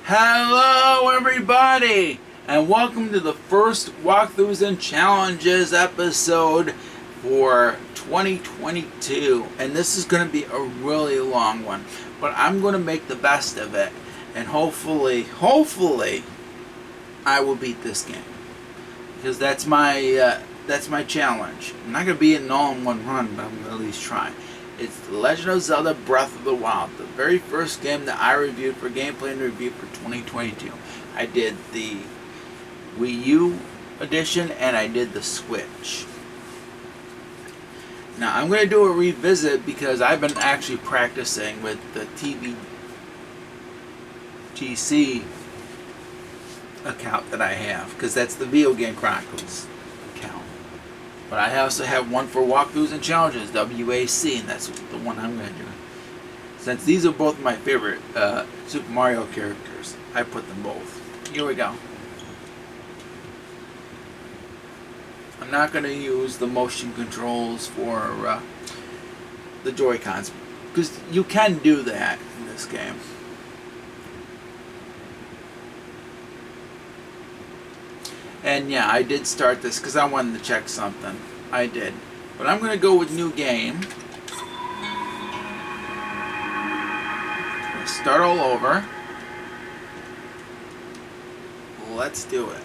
Hello everybody, and welcome to the first Walkthroughs and Challenges episode for 2022. And this is going to be a really long one, but I'm going to make the best of it, and hopefully I will beat this game, because that's my challenge. I'm not going to beat it all in one run, but I'm going to at least try. It's The Legend of Zelda Breath of the Wild, the very first game that I reviewed for Gameplay and Review for 2022. I did the Wii U edition and I did the Switch. Now I'm going to do a revisit because I've been actually practicing with the TVGC account that I have, because that's the Video Game Chronicles account. But I also have one for Walkthroughs and Challenges, WAC, and that's the one I'm going to do. Since these are both my favorite Super Mario characters, I put them both. Here we go. I'm not going to use the motion controls for the Joy-Cons, because you can do that in this game. And yeah, I did start this because I wanted to check something. I did. But I'm going to go with new game. Start all over. Let's do it.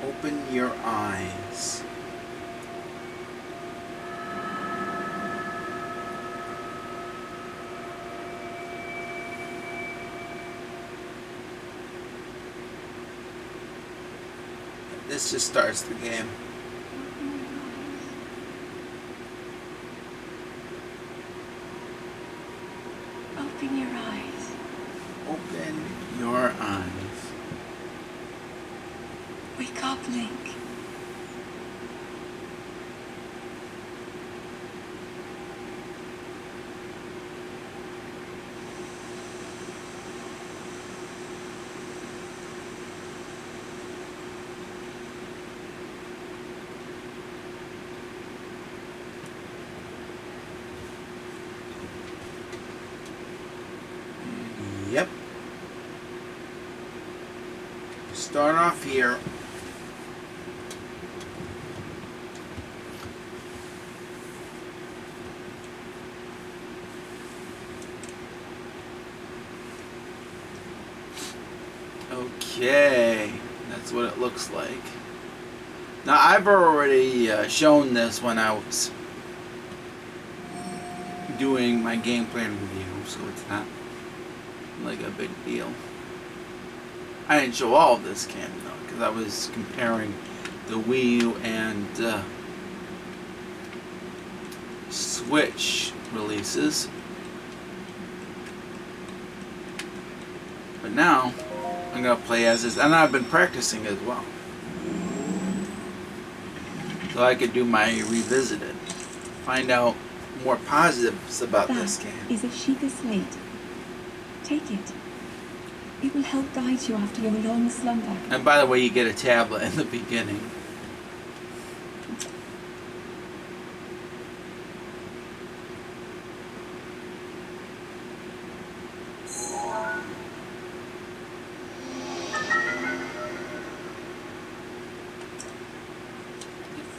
Open your eyes. This just starts the game. Open your eyes. Open your eyes. Wake up, Link. Yep. Start off here. Okay, that's what it looks like. Now I've already shown this when I was doing my gameplay review, so it's not like a big deal. I didn't show all of this game though, because I was comparing the Wii U and Switch releases. But now I'm going to play as is, and I've been practicing as well, so I could do my revisited, find out more positives about this game. That is a Sheikah slate. Take it. It will help guide you after your long slumber. And by the way, you get a tablet in the beginning.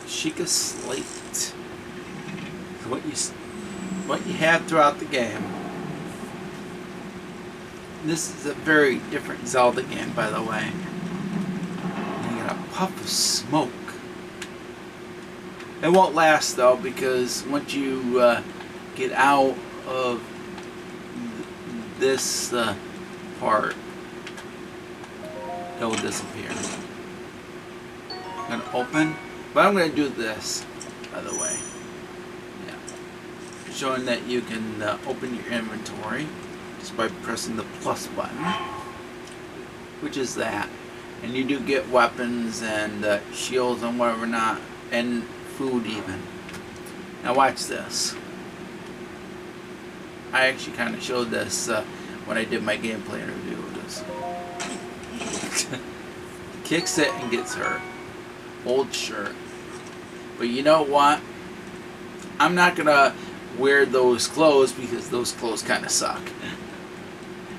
Sheikah slate. What you have throughout the game. This is a very different Zelda game, by the way. You got a puff of smoke. It won't last though, because once you get out of this part, it will disappear. I'm gonna open. But I'm going to do this, by the way. Yeah. Showing that you can open your inventory. just by pressing the plus button, which is that. And you do get weapons and shields and whatever not, and food even. Now watch this. I actually kind of showed this when I did my gameplay interview with this. Kicks it and gets hurt. Old shirt. But you know what? I'm not gonna wear those clothes because those clothes kind of suck.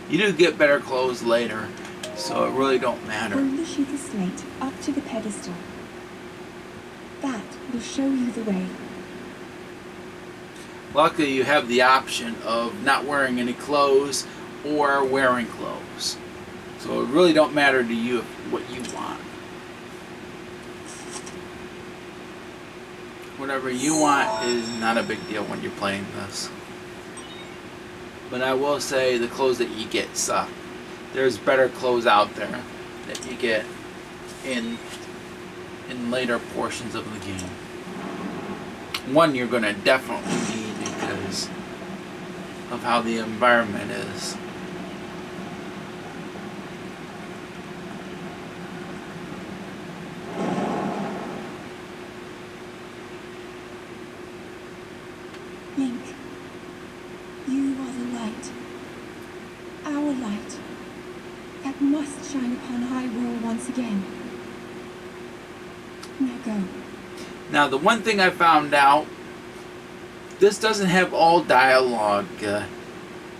You do get better clothes later, so it really don't matter. Hold the sheet of slate up to the pedestal. That will show you the way. Luckily, you have the option of not wearing any clothes or wearing clothes. So it really don't matter to you what you want. Whatever you want is not a big deal when you're playing this. But I will say the clothes that you get suck. There's better clothes out there that you get in later portions of the game. One you're going to definitely need because of how the environment is. Link, you are the light. Our light. That must shine upon Hyrule once again. Now go. Now the one thing I found out, this doesn't have all dialogue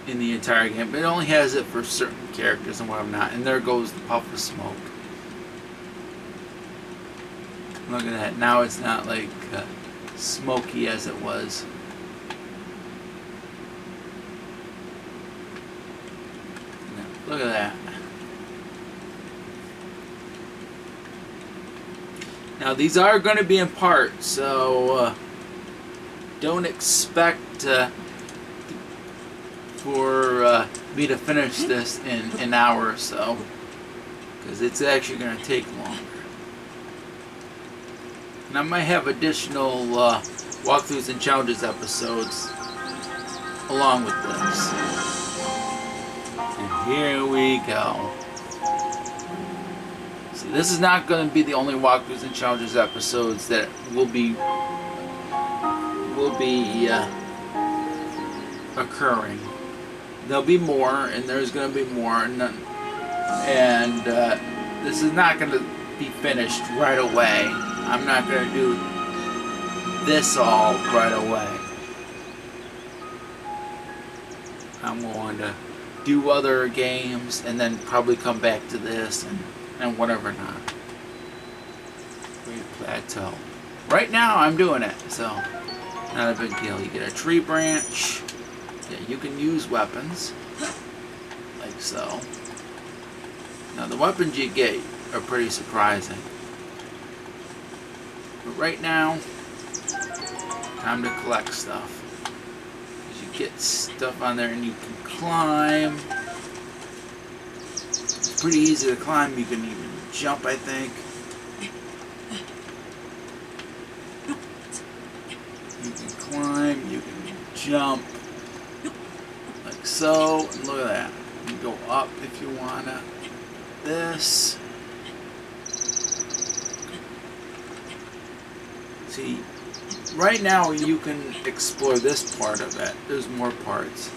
in the entire game. It only has it for certain characters and whatnot. And there goes the puff of smoke. Look at that. Now it's not like smoky as it was. Look at that. Now these are going to be in parts, so don't expect for me to finish this in an hour or so, because it's actually going to take longer. And I might have additional walkthroughs and challenges episodes along with this. And here we go. So this is not going to be the only walkthroughs and challenges episodes that will be occurring. There'll be more, and there's going to be more, and this is not going to be finished right away. I'm not going to do this all right away. I'm going to do other games and then probably come back to this and whatever not. Great Plateau. Right now I'm doing it, so not a big deal. You get a tree branch. Yeah, you can use weapons. Like so. Now the weapons you get are pretty surprising. But right now, time to collect stuff. You get stuff on there and you can climb. It's pretty easy to climb. You can even jump, I think. You can climb, you can jump. Like so. And look at that. You can go up if you wanna. This. See, right now you can explore this part of it. There's more parts.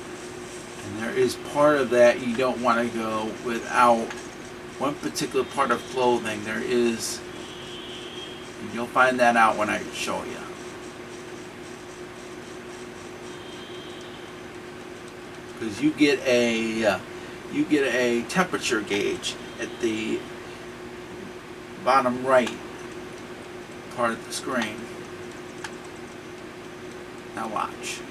And there is part of that you don't want to go without one particular part of clothing. There is, and you'll find that out when I show you. Because you get a temperature gauge at the bottom right part of the screen. Now watch.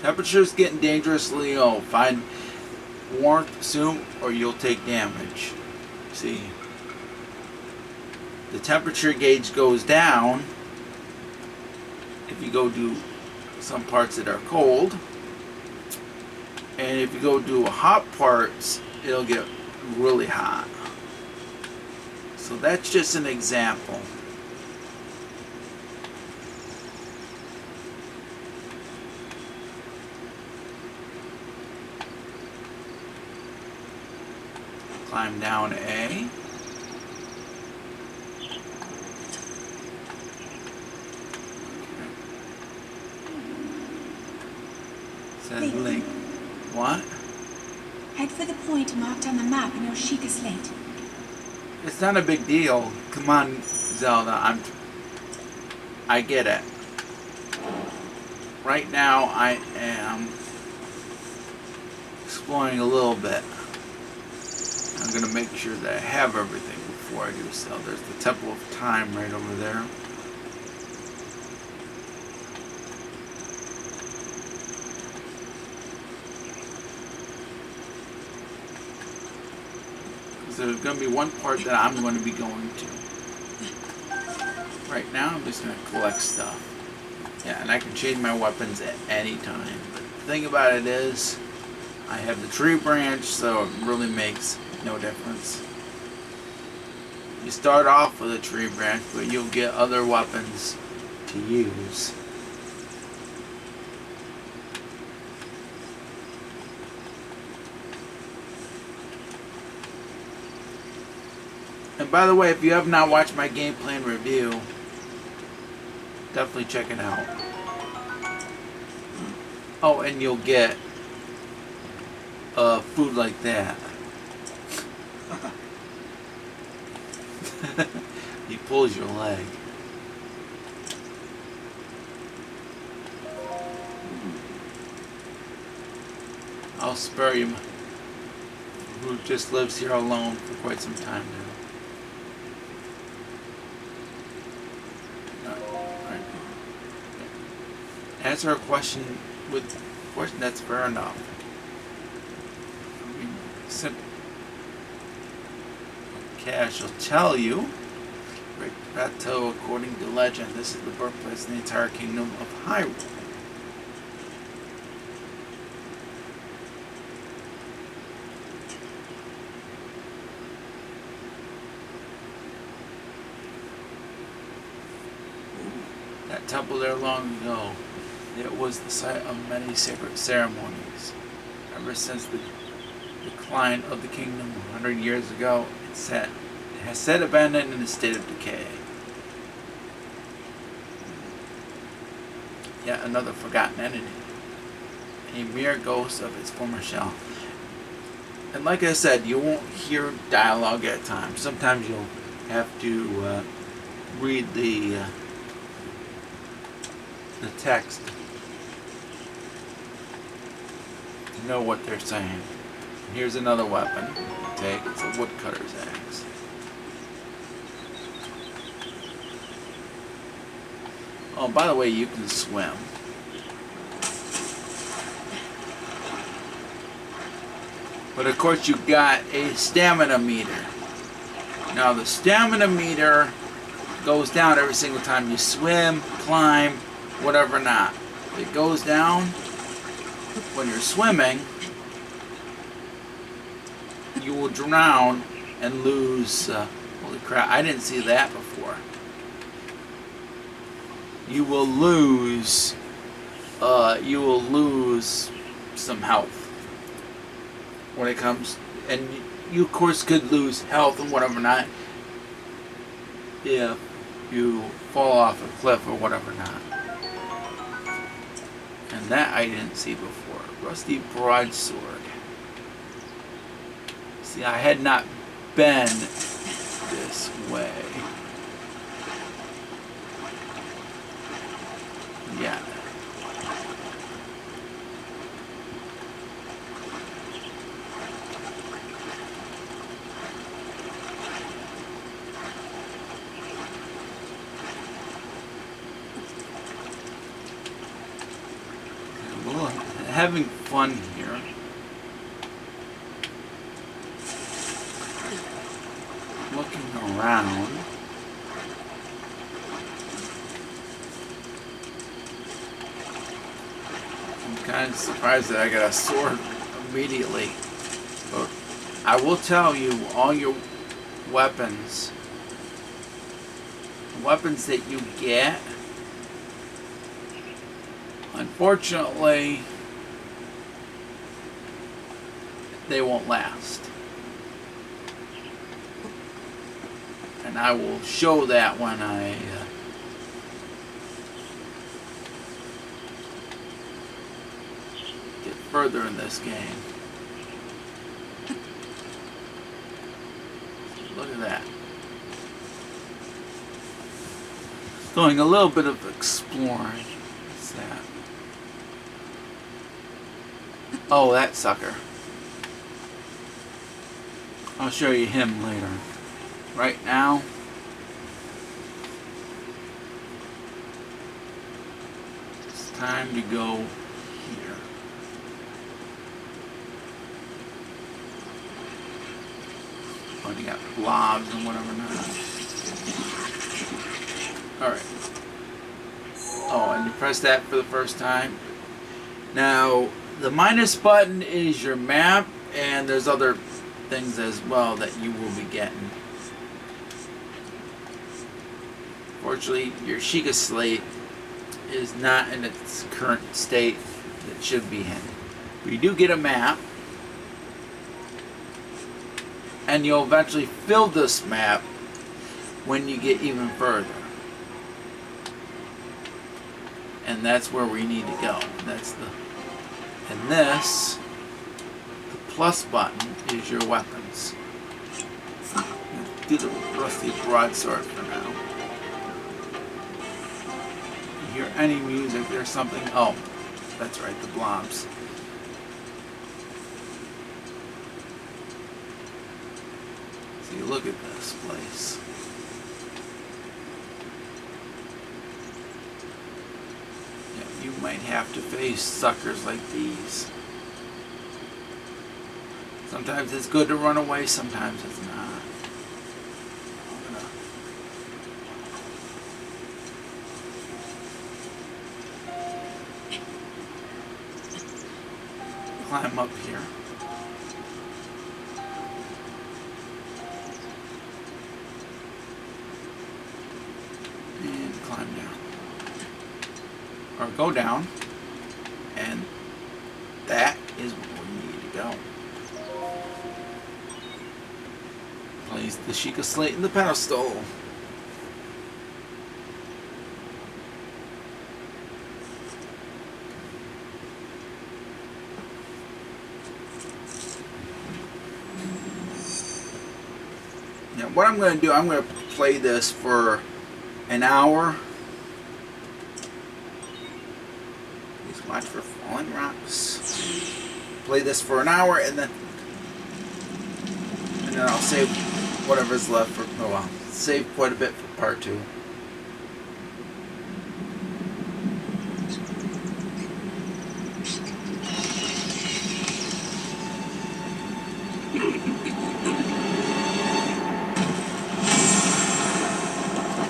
Temperature's getting dangerously low. Find warmth soon or you'll take damage. See, the temperature gauge goes down if you go do some parts that are cold, and if you go do hot parts it'll get really hot. So that's just an example. climb down A. Says link. What? Head for the point marked on the map in your Sheikah slate. It's not a big deal. Come on, Zelda. I get it. Right now, I am exploring a little bit. I'm gonna make sure that I have everything before I do so. There's the Temple of Time right over there. There's going to be one part that I'm going to be going to. Right now, I'm just going to collect stuff. Yeah, and I can change my weapons at any time. But the thing about it is, I have the tree branch, so it really makes no difference. You start off with a tree branch, but you'll get other weapons to use. And by the way, if you have not watched my gameplay and review, definitely check it out. Oh, and you'll get food like that. He pulls your leg. I'll spare you, who just lives here alone for quite some time now. Answer a question with a question that's fair enough. I mean, okay, I shall tell you. Great Plateau, according to legend, this is the birthplace of the entire kingdom of Hyrule. That temple there long ago. It was the site of many sacred ceremonies. Ever since the decline of the kingdom 100 years ago, it has sat abandoned in a state of decay. Yet another forgotten entity, a mere ghost of its former shell. And like I said, you won't hear dialogue at times. Sometimes you'll have to read the text. Know what they're saying. Here's another weapon to take. It's a woodcutter's axe. Oh, by the way, you can swim. But of course, you got a stamina meter. Now, the stamina meter goes down every single time you swim, climb, whatever not. It goes down. When you're swimming, you will drown and lose. Holy crap! I didn't see that before. You will lose. You will lose some health when it comes, and you of course could lose health and whatever not if you fall off a cliff or whatever not. And that I didn't see before. Rusty broadsword. See, I had not been this way. Yeah. Having fun here. Looking around. I'm kind of surprised that I got a sword immediately. But I will tell you, all your weapons that you get, unfortunately, they won't last. And I will show that when I get further in this game. Look at that. Doing a little bit of exploring. What's that? Oh, that sucker. I'll show you him later. Right now, it's time to go here. Oh, you got blobs and whatever now. Alright. Oh, and you press that for the first time. Now, the minus button is your map, and there's other things as well that you will be getting. Fortunately, your Sheikah Slate is not in its current state that it should be in. But you do get a map, and you'll eventually fill this map when you get even further. And that's where we need to go. That's the, and this, the plus button is your weapons. Do the rusty broadsword for now. You hear any music, there's something. Oh, that's right, the blobs. See, look at this place. Yeah, you might have to face suckers like these. Sometimes it's good to run away, sometimes it's not. Climb up here. And climb down. Or go down. And that is where we need to go. Place the Sheikah Slate in the pedestal. Now what I'm going to do, I'm going to play this for an hour. Please watch for falling rocks. Play this for an hour and then I'll save whatever's left for, oh well, save quite a bit for part 2.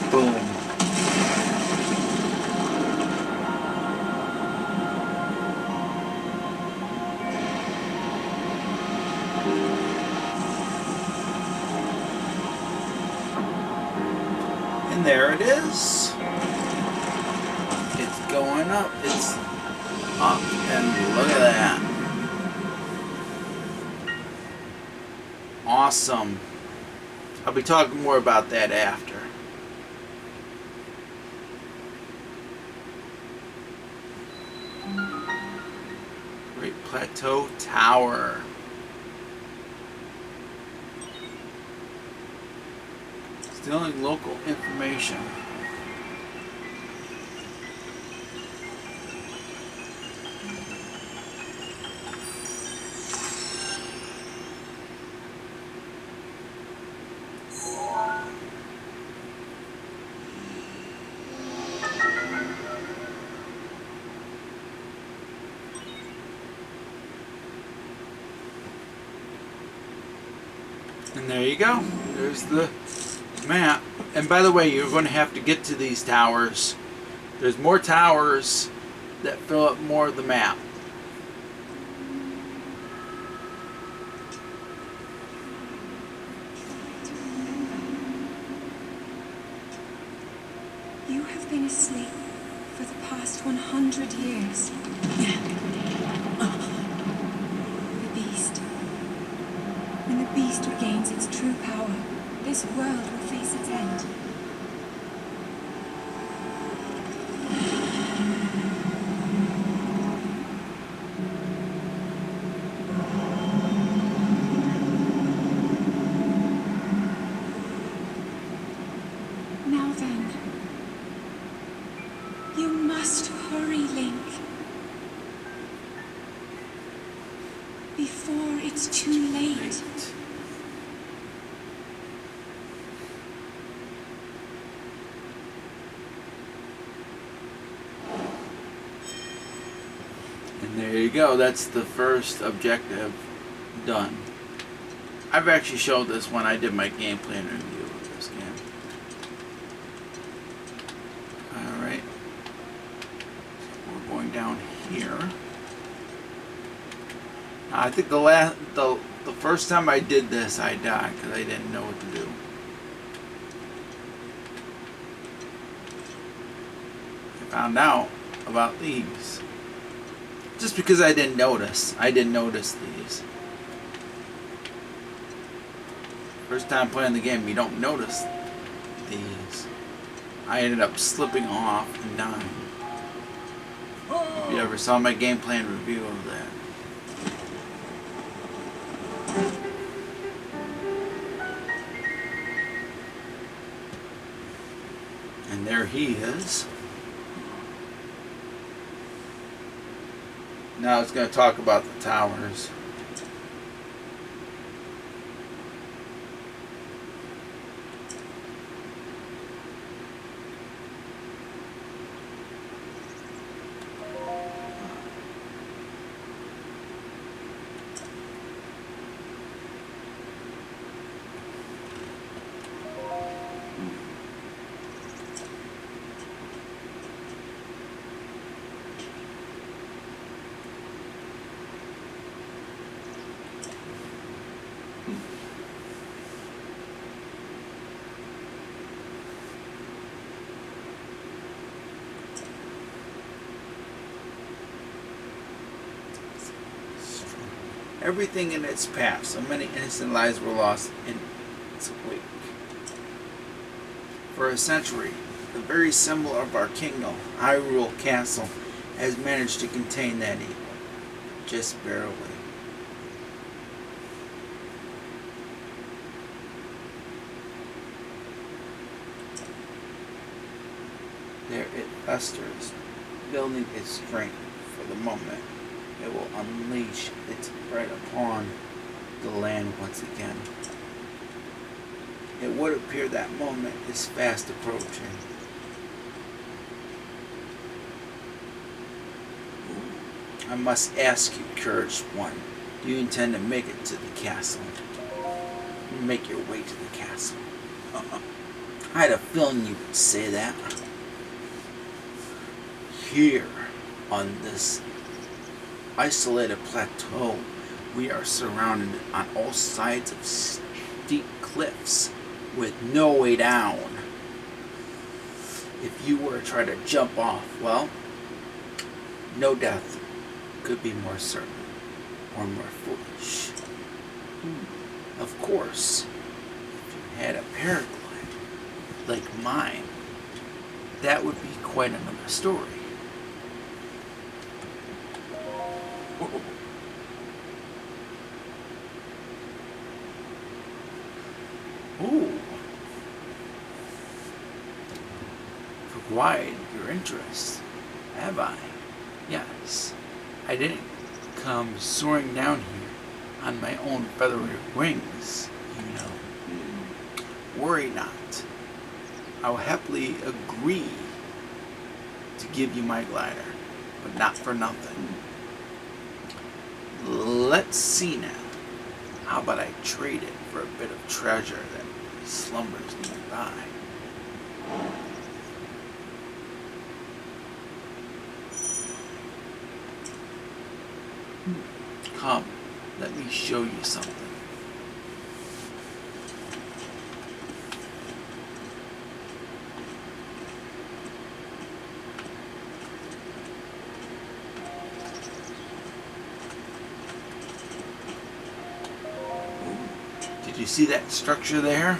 Boom. And there it is. It's going up. It's up. And look at that. Awesome. I'll be talking more about that after. Great Plateau Tower. Stealing local information. And there you go. There's the map. And by the way, you're going to have to get to these towers. There's more towers that fill up more of the map. You have been asleep for the past 100 years. The beast. When the beast regains its true power, this world will face its end. Now then, you must hurry, Link. Before it's too late. And there you go. That's the first objective done. I've actually showed this when I did my gameplay review of this game. Alright. So we're going down here. I think the first time I did this, I died because I didn't know what to do. I found out about these. Just because I didn't notice. I didn't notice these. First time playing the game, you don't notice these. I ended up slipping off and dying. If you ever saw my gameplay and review of that. And there he is. Now it's going to talk about the towers. Everything in its path, so many innocent lives were lost in its wake. For a century, the very symbol of our kingdom, Hyrule Castle, has managed to contain that evil. Just barely. There it festers, building its strength for the moment. It will unleash its pride upon the land once again. It would appear that moment is fast approaching. I must ask you, Courage One, do you intend to make it to the castle? Make your way to the castle. I had a feeling you would say that. Here, on this isolated plateau, we are surrounded on all sides of steep cliffs with no way down. If you were to try to jump off, well, no death could be more certain or more foolish. Of course, if you had a paraglide like mine, that would be quite another story. Ooh. Wide your interest, have I? Yes. I didn't come soaring down here on my own feathery wings, you know. Worry not. I will happily agree to give you my glider, but not for nothing. Let's see now. How about I trade it for a bit of treasure that slumbers nearby? Come, let me show you something. Did you see that structure there?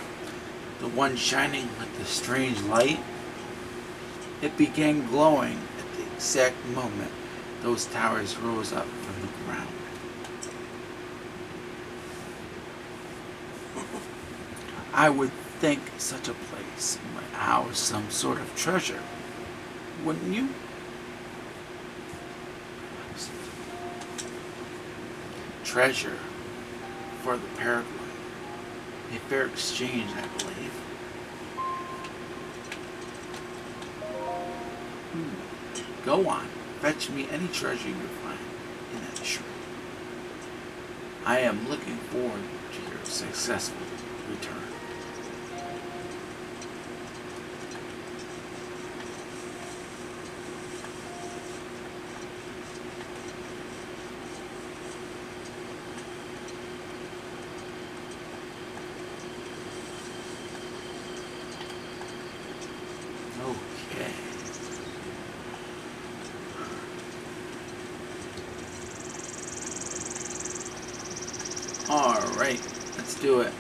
the one shining with the strange light. It began glowing at the exact moment those towers rose up from the ground. I would think such a place might house some sort of treasure, wouldn't you? Treasure for the paraglide. A fair exchange, I believe. Go on, fetch me any treasure you find in that shrine. I am looking forward to your successful return. Okay. All right, let's do it.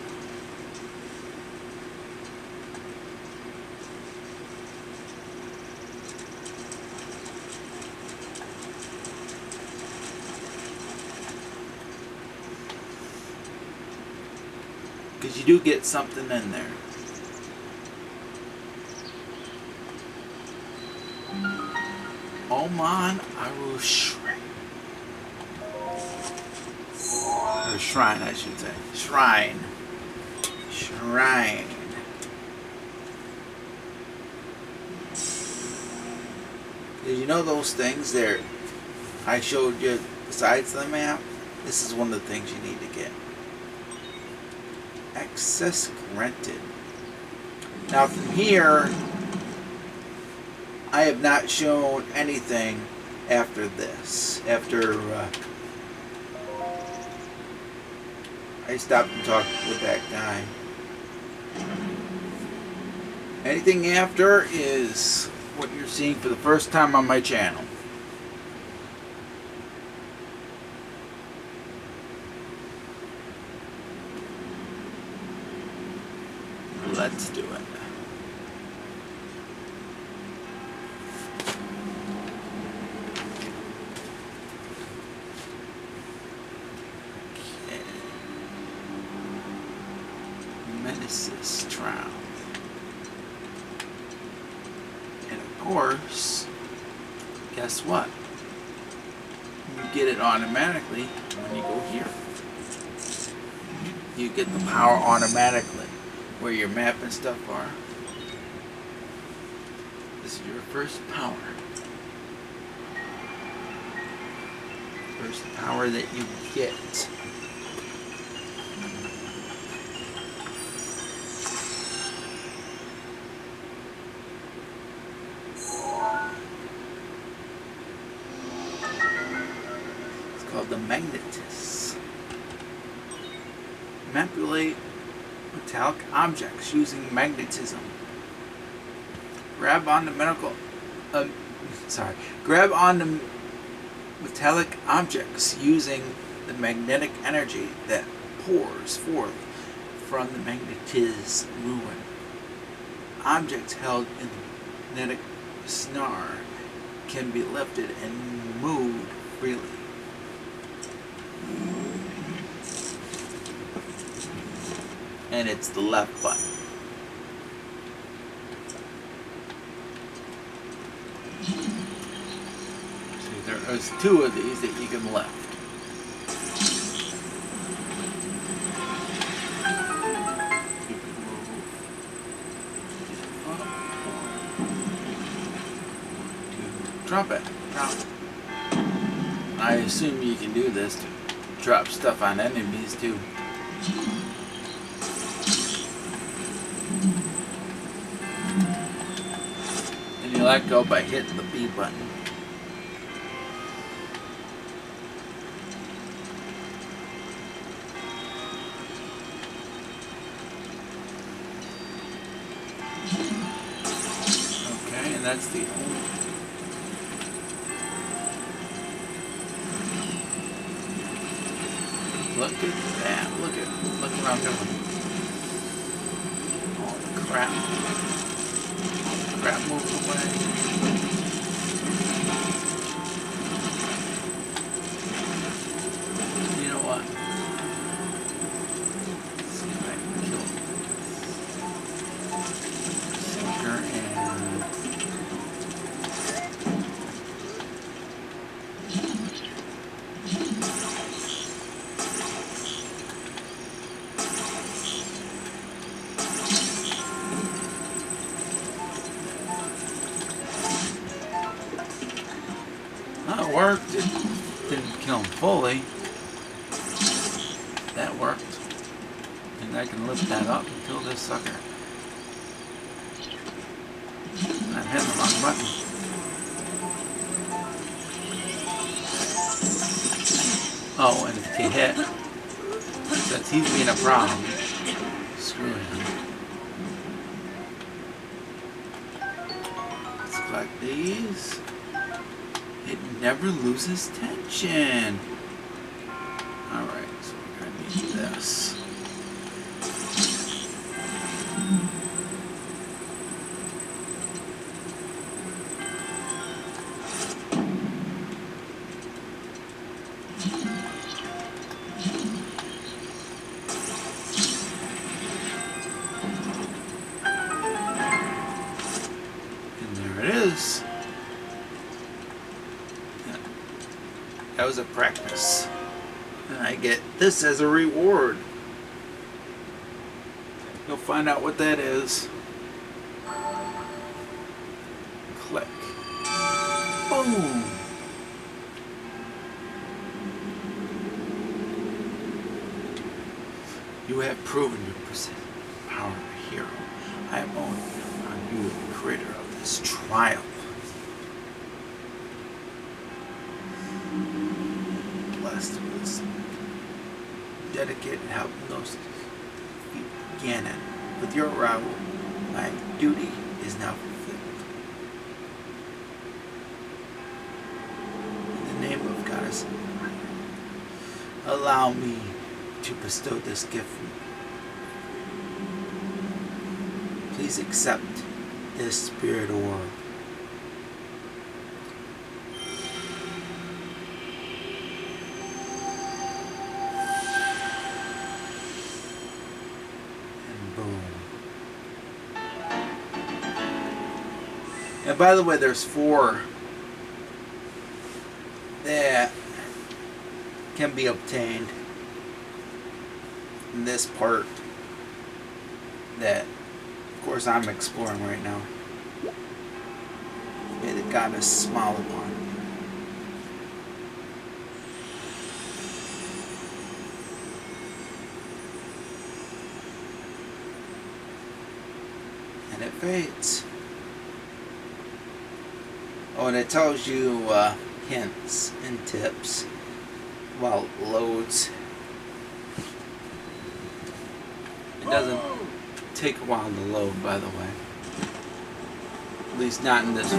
Because you do get something in there. Oman Aru Shrine. Or shrine, I should say. Shrine. Shrine. Did you know those things there I showed you besides the map? This is one of the things you need to get. Access granted. Now from here, I have not shown anything after this. After I stopped and talked with that guy. Anything after is what you're seeing for the first time on my channel. Let's do it. Okay. Menaces trial. And of course, guess what? You get it automatically when you go here. You get the power automatically. Where your map and stuff are. This is your first power. First power that you get. It's called the Magnetus. Manipulate metallic objects using magnetism. Grab onto metallic objects using the magnetic energy that pours forth from the magnetism ruin. Objects held in the magnetic snare can be lifted and moved freely. And it's the left button. See, there's two of these that you can lift. You can move up to drop it. Drop. I assume you can do this to drop stuff on enemies too. You let go by hitting the B button. Okay, and that's the only. Look at that! Look at what I'm doing. Crap. Crap, move away. You know what? Let's see if I can kill this sucker That worked. It didn't kill him fully. That worked. And I can lift that up and kill this sucker. I'm hitting the wrong button. Oh, and if you hit, since he's being a problem, screw him. Let's collect these. It never loses tension. Alright, so we're going to need this. And there it is. That was a practice. And I get this as a reward. You'll find out what that is. Click. Boom! You have proven your power of a hero. I am only on you, the creator of this trial. Blessed with this dedicated help those Ganon. With your arrival, my duty is now fulfilled. In the name of Goddess, allow me to bestow this gift. Please accept this spirit orb. And by the way, there's 4 that can be obtained in this part that, of course, I'm exploring right now. May the goddess smile upon you. And it fades. Oh, and it tells you hints and tips while it loads. It doesn't take a while to load, by the way. At least not in this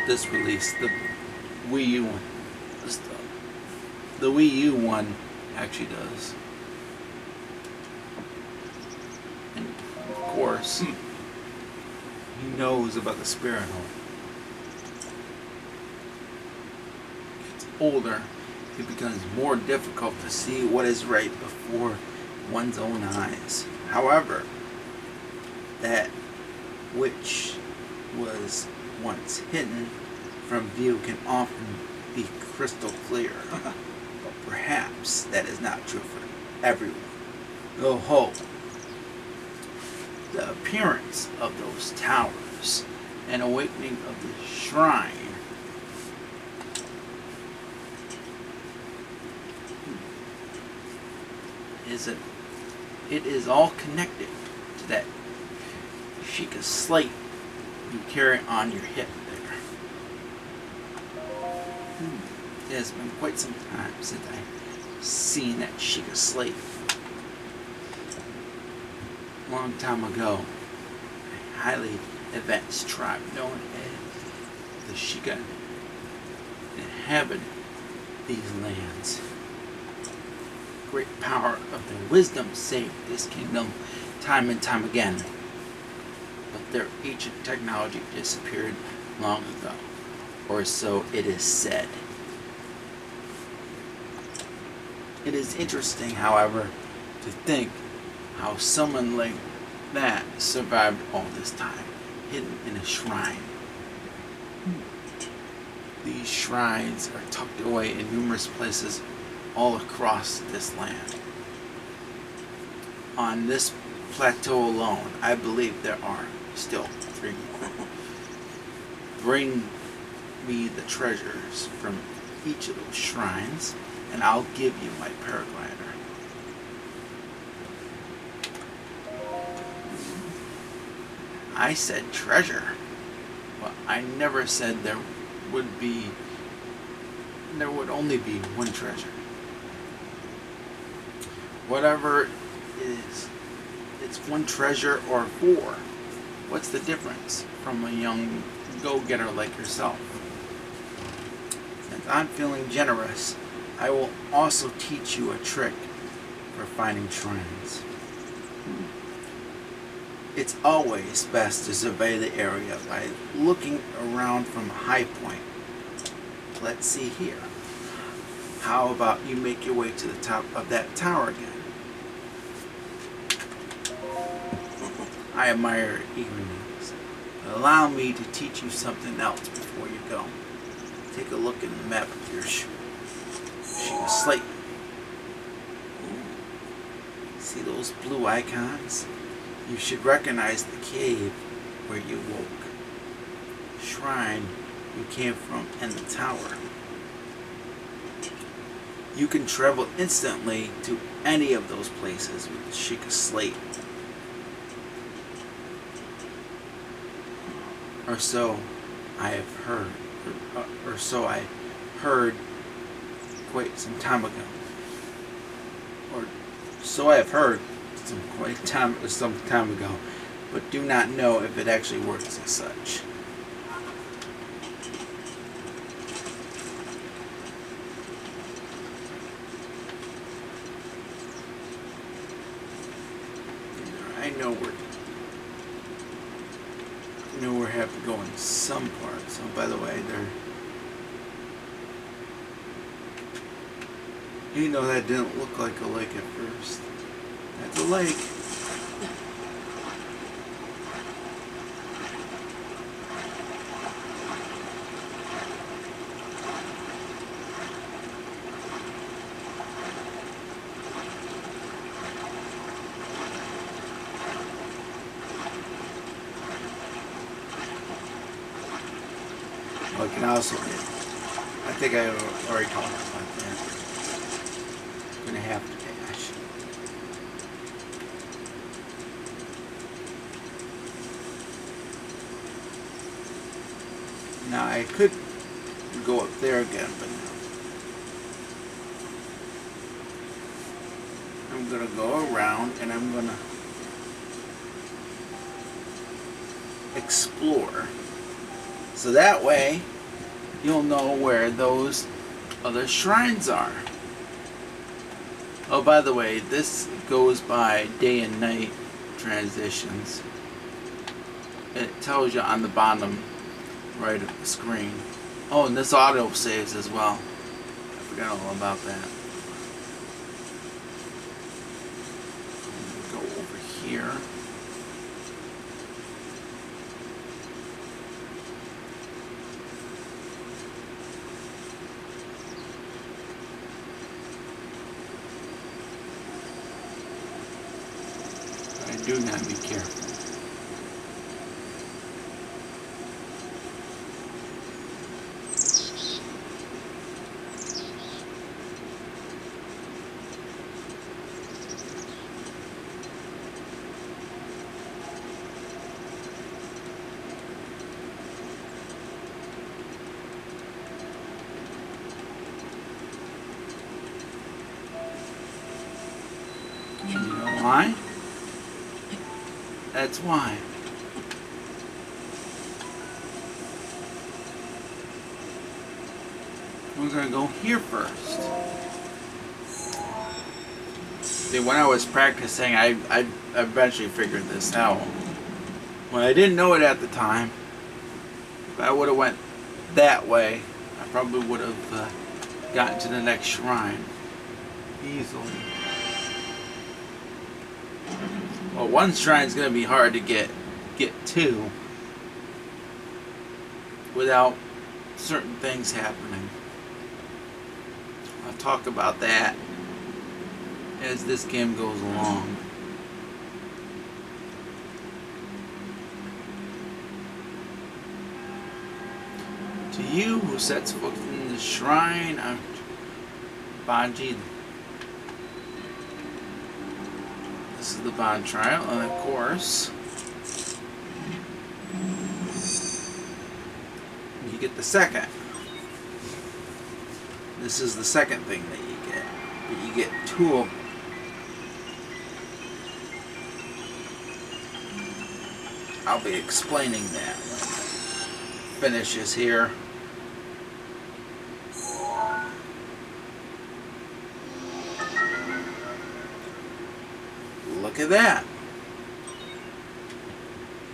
this release. The Wii U one. The Wii U one actually does. And of course, he knows about the spirit hole. It's older. It becomes more difficult to see what is right before one's own eyes. However, that which was once hidden from view can often be crystal clear. But perhaps that is not true for everyone. Oh ho! The appearance of those towers and awakening of the shrine it is all connected to that Sheikah slate you carry on your hip there. It has been quite some time since I've seen that Sheikah slate. A long time ago, a highly advanced tribe known as the Sheikah inhabited these lands. Great power of their wisdom saved this kingdom time and time again. But their ancient technology disappeared long ago, or so it is said. It is interesting, however, to think how someone like that survived all this time, hidden in a shrine. These shrines are tucked away in numerous places all across this land. On this plateau alone, I believe there are still 3 more. Bring me the treasures from each of those shrines, and I'll give you my paraglider. I said treasure. Well, I never said there would only be one treasure. Whatever it is, it's one treasure or 4. What's the difference from a young go-getter like yourself? Since I'm feeling generous, I will also teach you a trick for finding shrines. It's always best to survey the area by looking around from a high point. Let's see here. How about you make your way to the top of that tower again? I admire your eagerness. Allow me to teach you something else before you go. Take a look at the map of your shoe slate. See those blue icons? You should recognize the cave where you woke, shrine you came from, and the tower. You can travel instantly to any of those places with the Sheikah slate. Or so I have heard, or so I heard quite some time ago. Or so I have heard some time ago, but do not know if it actually works as such. I know we have to go in some parts. Oh, by the way, you know that didn't look like a lake at first. That's a lake. Well, I can also, I think I already talked about that. I'm gonna have to dash. Now I could go up there again, but no. I'm gonna go around and I'm gonna explore. So that way you'll know where those other shrines are. Oh, by the way, this goes by day and night transitions. It tells you on the bottom right of the screen. Oh, and this auto saves as well. I forgot all about that. Go over here. Do not be careful. You know why? That's why. We're going to go here first. When I was practicing, I eventually figured this out. When I didn't know it at the time, if I would have went that way, I probably would have gotten to the next shrine easily. Well, one shrine's going to be hard to get to without certain things happening. I'll talk about that as this game goes along. To you who sets foot in the shrine, I'm Banji. This is the bond trial, and of course, you get the second. This is the second thing that you get. But you get two of them. I'll be explaining that when it finishes here. Look at that.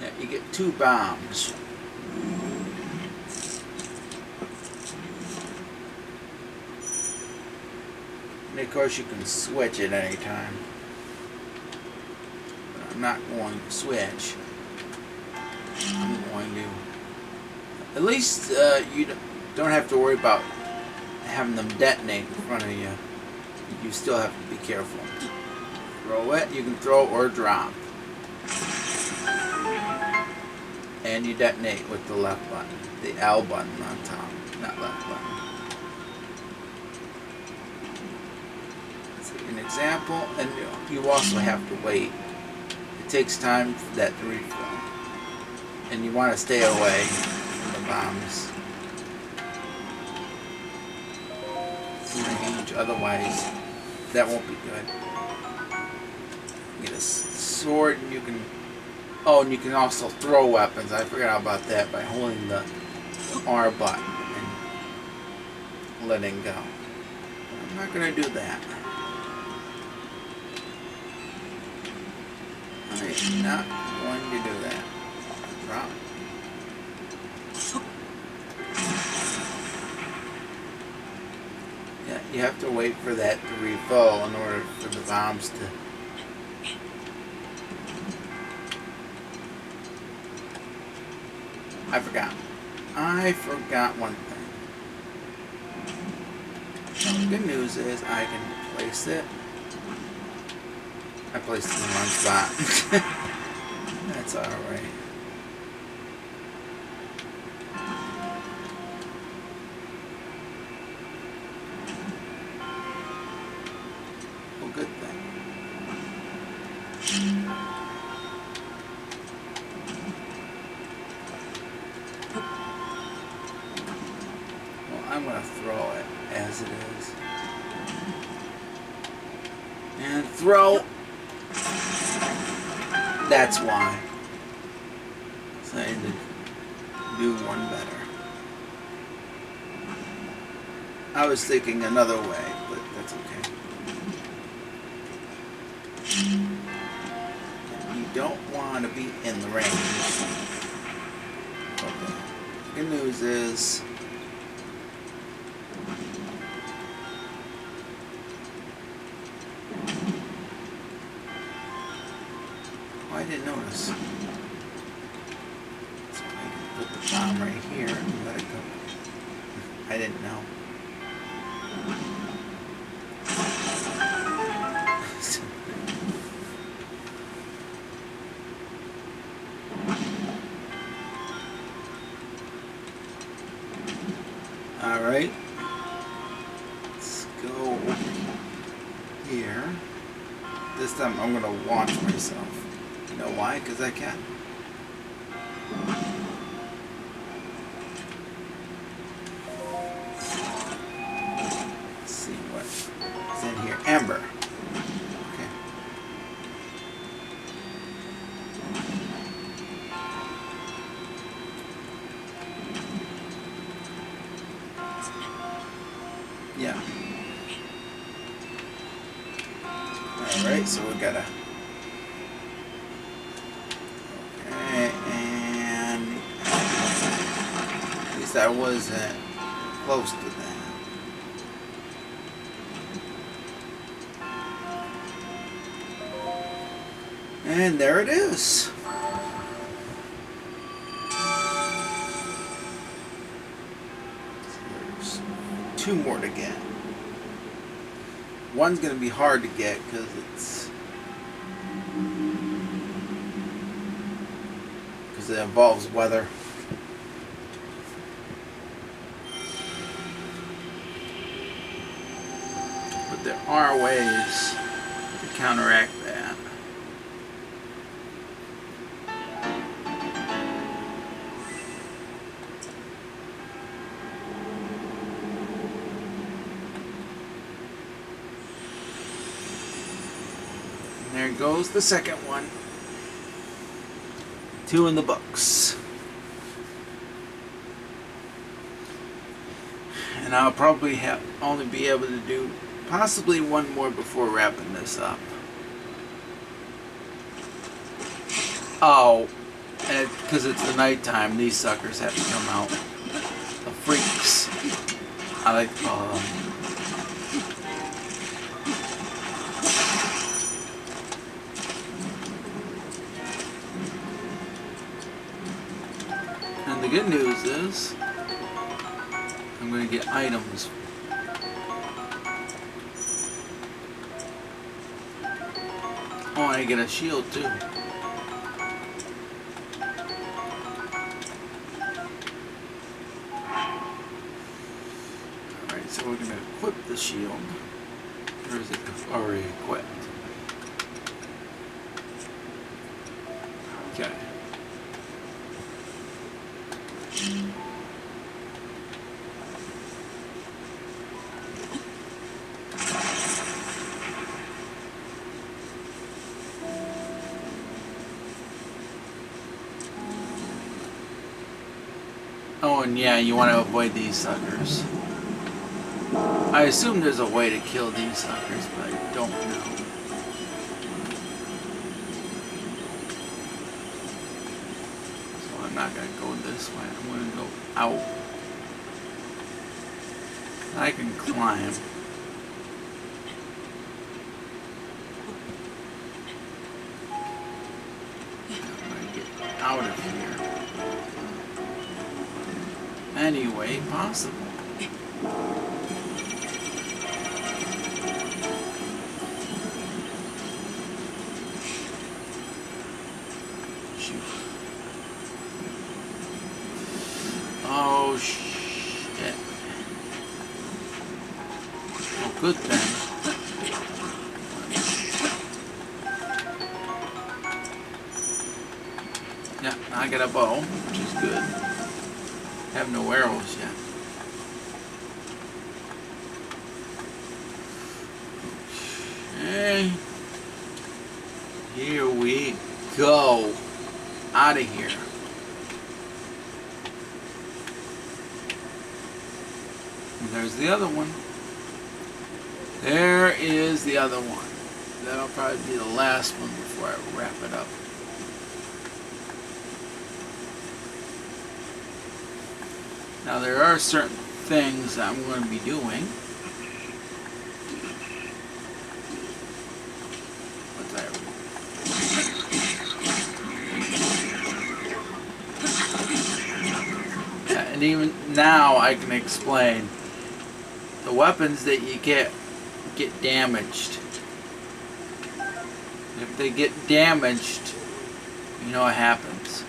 Yeah, you get 2 bombs. And of course you can switch at any time. But I'm not going to switch. I'm going to... At least you don't have to worry about having them detonate in front of you. You still have to be careful. Throw it, you can throw or drop. And you detonate with the left button. The L button on top, not left button. An example, and you also have to wait. It takes time for that to refill. And you want to stay away from the bombs. Range, otherwise that won't be good. Get a sword, and you can... Oh, and you can also throw weapons. I forgot about that by holding the R button and letting go. I'm not going to do that. I'm not going to do that. Drop. Yeah, you have to wait for that to refill in order for the bombs to... I forgot one thing. Now, the good news is I can place it. I placed it in the wrong spot. That's alright. Well, good thing. I'm going to throw it as it is. And throw. That's why. So I need to do one better. I was thinking another way, but that's okay. You don't want to be in the range. Okay. Good news is... I didn't notice. So I can put the bomb right here and let it go. I didn't know. Alright. Let's go over here. This time I'm going to launch myself. You know why? Because I can. Let's see what's in here. Amber. Okay. Yeah. Alright, so we gotta... Okay, and... At least I wasn't close to that. And there it is. There's 2 more to get. One's going to be hard to get because it involves weather. But there are ways to counteract that. There goes the second one. 2 in the books. And I'll probably only be able to do possibly 1 more before wrapping this up. Oh, and because it's the nighttime, these suckers have to come out. The freaks, I like to call them. And the good news is, I'm going to get items. Oh, and I get a shield too. Alright, so we're going to equip the shield. Or is it already equipped? Okay. Oh, and yeah, you want to avoid these suckers. I assume there's a way to kill these suckers, but I don't know. So I'm not going to go this way. I'm going to go out. I can climb. I'm going to get out of here. Any way possible. Shoot. Oh shit. Oh, good then. Yeah, I got a bow, which is good. Have no arrows yet. Okay. Here we go. Out of here. And there's the other one. There is the other one. That'll probably be the last one before I wrap it up. Now there are certain things I'm going to be doing. What's that? Yeah, and even now I can explain the weapons that you get damaged. If they get damaged, you know what happens.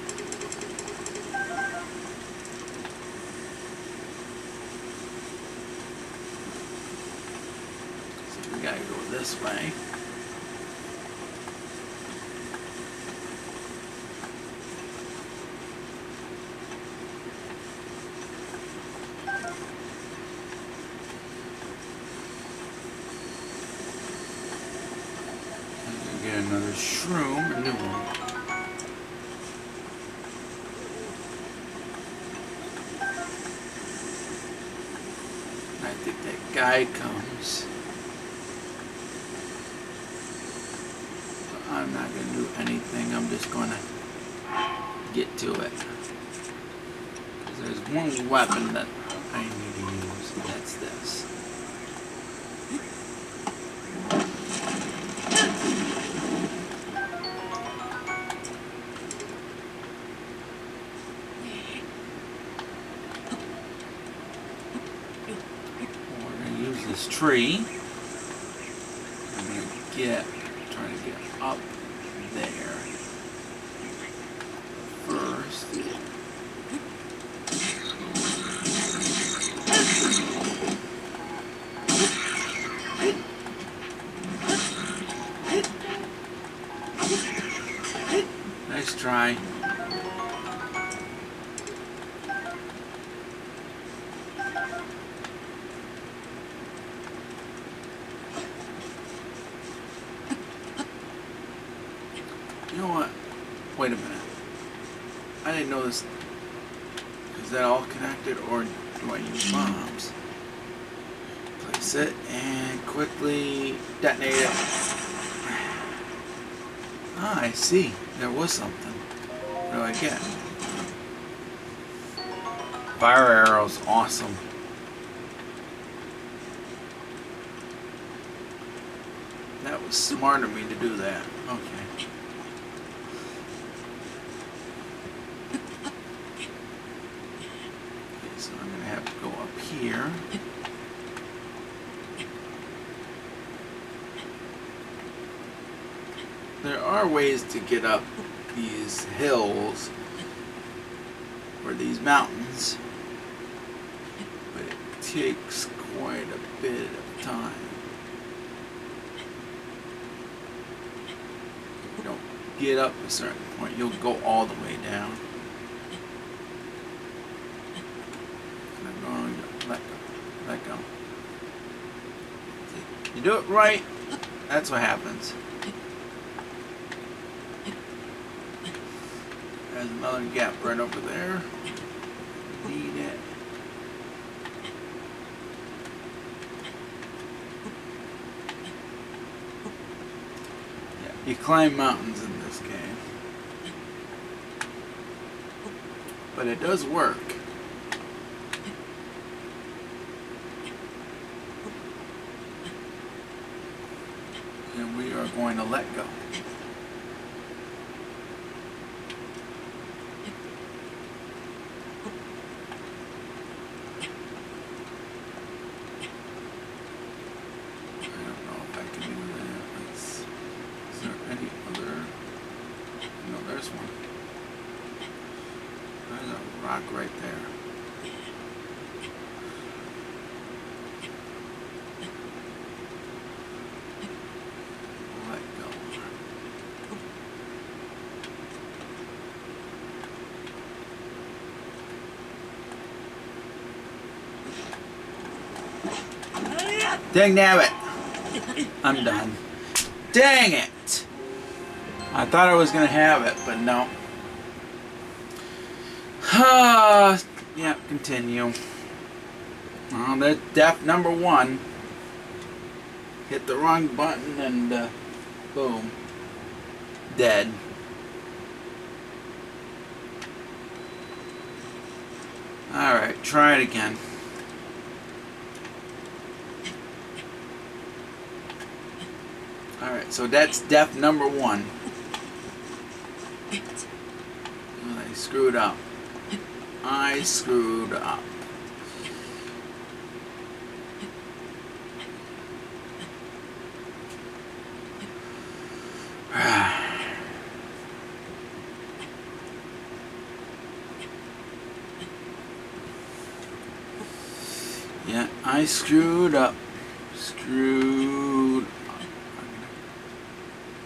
We gotta go this way. Get another shroom, a new one. I think that guy comes. I'm not going to do anything. I'm just going to get to it. Because there's one weapon that I need to use. And that's this. We're going to use this tree. I'm going to try to get up there first. Nice try. You know what? Wait a minute. I didn't know this. Is that all connected, or do I use bombs? Place it and quickly detonate it. Ah, I see. There was something. What do I get? Fire arrows. Awesome. That was smart of me to do that. Okay. So I'm going to have to go up here. There are ways to get up these hills or these mountains, but it takes quite a bit of time. If you don't get up a certain point, you'll go all the way down. Let go. You do it right, that's what happens. There's another gap right over there. Need it. Yeah, you climb mountains in this game. But it does work. And we are going to let go. I don't know if I can do that. Is there any other? No, there's one. There's a rock right there. Dang nabbit! I'm done. Dang it! I thought I was gonna have it, but no. Yeah, continue. Oh, that's death number one. Hit the wrong button and boom. Dead. Alright, try it again. Alright, so that's death number one. I screwed up. I screwed up. Yeah, I screwed up. Screwed up.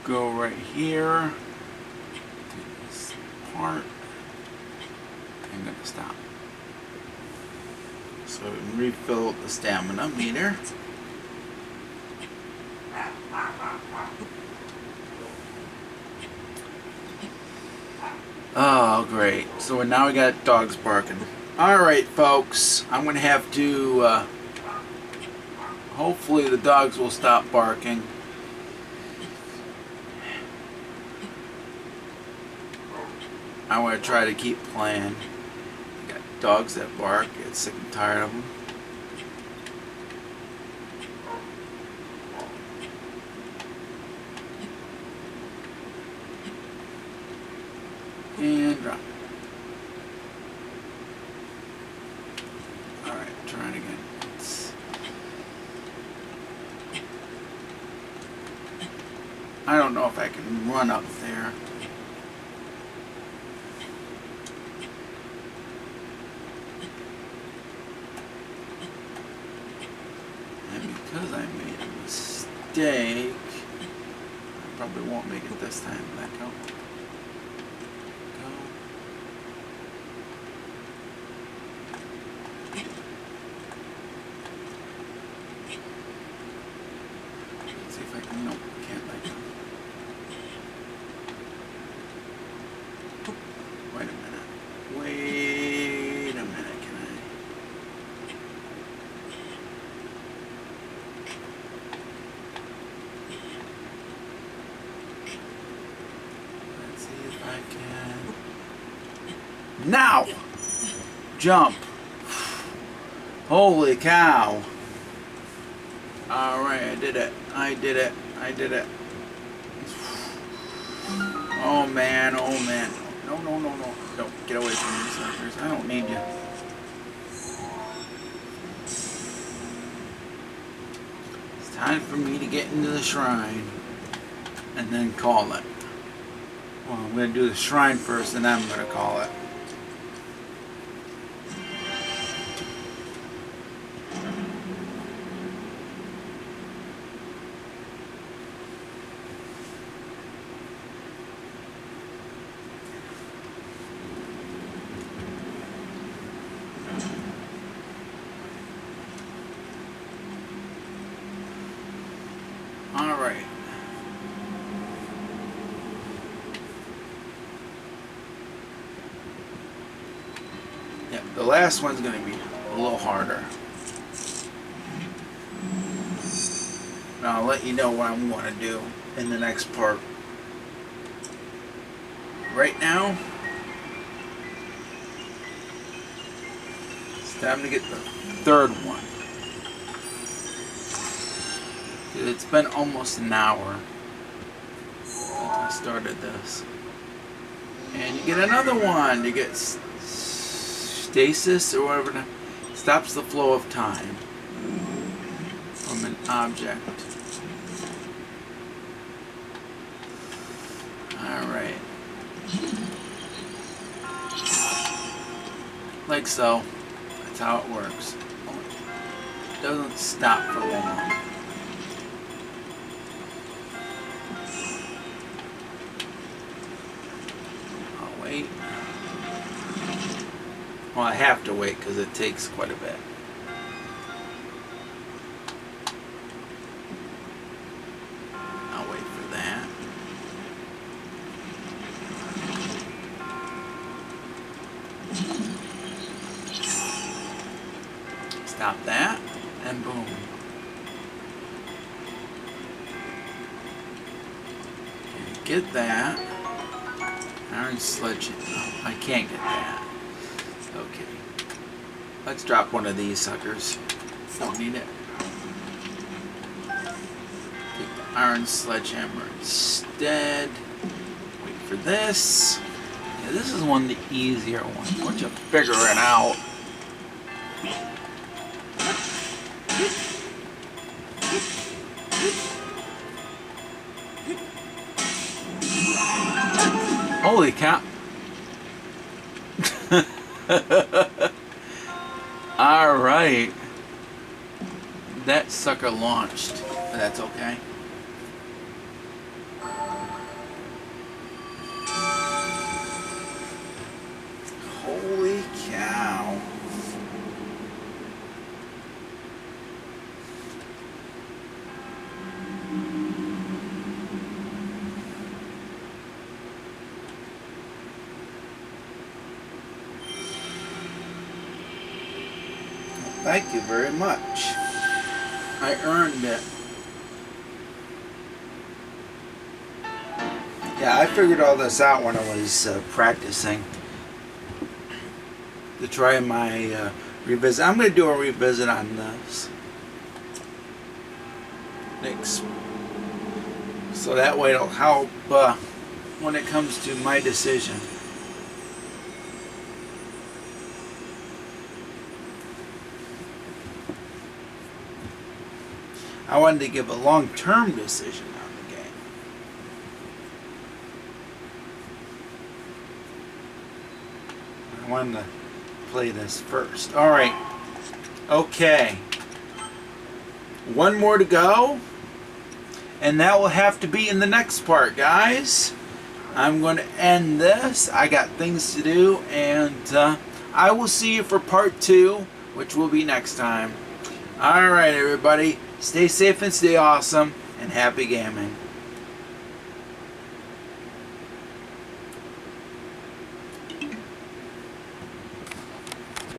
Go right here. Do this part. I'm gonna stop. So refill the stamina meter. Oh, great. So now we got dogs barking. Alright, folks. I'm going to have to... hopefully the dogs will stop barking. I want to try to keep playing. Got dogs that bark. Get sick and tired of them. And drop. Alright, try it again. I don't know if I can run up there. And because I made a mistake, I probably won't make it this time. Back out. Now! Jump! Holy cow! Alright, I did it. I did it. I did it. Oh man, oh man. No, no, no, no. Don't get away from me, suckers. I don't need you. It's time for me to get into the shrine. And then call it. Well, I'm going to do the shrine first and then I'm going to call it. Alright. Yep, the last one's going to be a little harder. And I'll let you know what I'm going to do in the next part. Right now, it's time to get the third one. It's been almost an hour since I started this. And you get another one. You get stasis or whatever. That stops the flow of time from an object. Alright. Like so. That's how it works. It doesn't stop for long. Well, I have to wait because it takes quite a bit. I'll wait for that. Stop that, and boom. Okay, get that. Iron sledge. No, I can't get that. Okay. Let's drop one of these suckers. Don't need it. Take the iron sledgehammer instead. Wait for this. Yeah, this is one of the easier ones. Once you figure it out. Holy cow. Alright. That sucker launched. But that's okay. Holy cow. Thank you very much. I earned it. Yeah, I figured all this out when I was practicing to try my revisit. I'm going to do a revisit on this. Next. So that way it'll help when it comes to my decision. I wanted to give a long-term decision on the game. I wanted to play this first. Alright. Okay. One more to go. And that will have to be in the next part, guys. I'm going to end this. I got things to do. And I will see you for part 2, which will be next time. Alright, everybody. Stay safe and stay awesome. And happy gaming.